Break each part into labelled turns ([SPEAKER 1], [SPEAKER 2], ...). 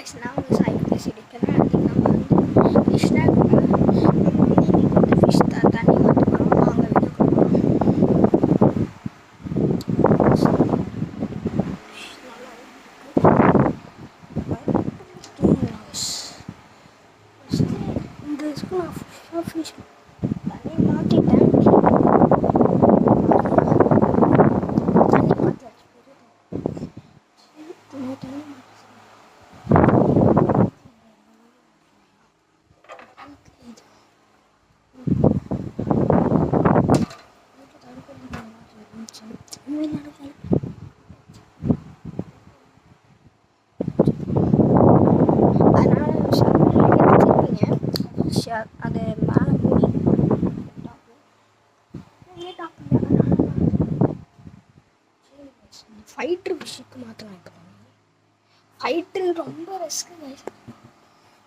[SPEAKER 1] guys, now we cycle city can I think நம்ம வந்து fish tank நம்ம வந்து இன்னைக்கு வந்து fish தண்ணி வந்து போறோம் வாங்க வீடியோ இந்த fish தண்ணி மாத்திட்டேன் அது மேலே மூடி ஃபைட்ரு ஃபிஷ்ஷுக்கு மாற்றணும் ஃபைட்ரு ரொம்ப ரிஸ்க்கு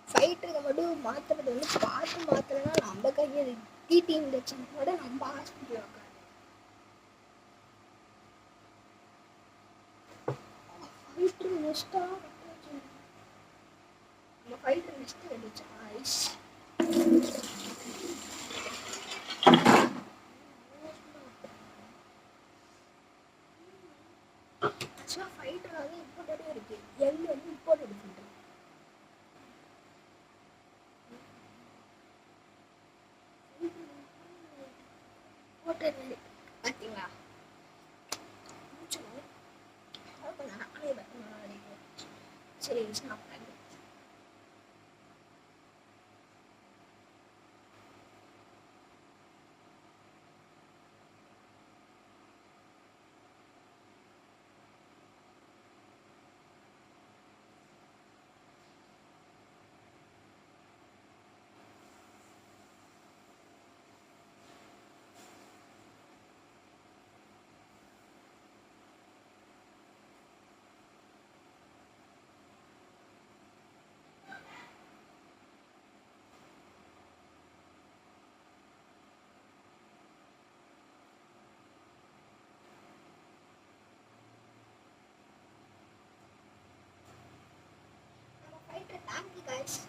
[SPEAKER 1] ஃபைட்ரு மட்டும் மாற்றுறது வந்து பார்த்து மாற்றலைன்னா நம்ம கையை டிடி இன்ஜெக்ஷன் கூட நம்ம ஹாஸ்பிட்டல் உட்காந்து ஃபைட்ரு நெஸ்ட்டாக நம்ம ஃபைட்ரு நெஸ்ட்டு அடிச்சா ஐஸ் ஆக்சுவலாக ஃபைட்டர் வந்து இம்போர்ட்டடே இருக்குது எல் வந்து இம்போர்ட்டட் ஃபுட்டு இம்போர்ட்டட் பார்த்தீங்களா சரி சாப்பிட்டாங்க Thank you guys.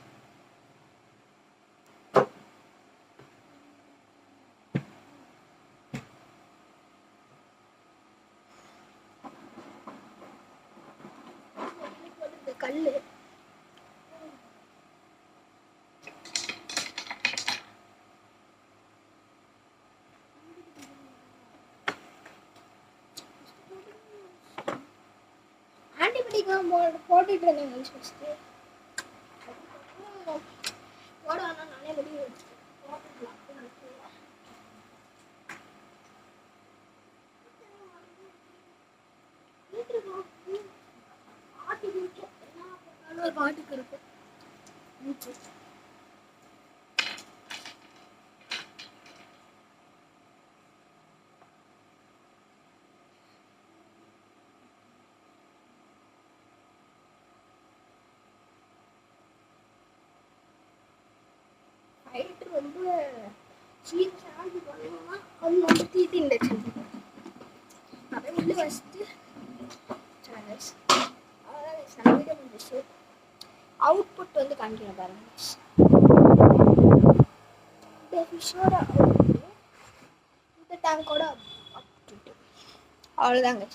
[SPEAKER 1] கல்லு ஆன்டிபயோட்டிக்லாம் போட்டுட்டு இருந்தேங்க ஃபஸ்ட்டு போட ஆனால் நானே வெளியே வச்சுட்டேன் பாட்டுக்கு இருக்கும் மூச்சு ஃபைட்டு ரொம்ப சீக்கிரம் பண்ணணும்னா அது நம்ம டிடி இன்ஜெக்ஷன் அப்படியே உள்ளே வச்சுட்டு அதான் வீடியோ முடிச்சு அவுட்புட் வந்து காமிக்கிறேன் பாருங்க இந்த ஃபிஷ்ஷோட அவுட்புட் இந்த டேங்கோட அவுட்புட் அவ்வளோதாங்க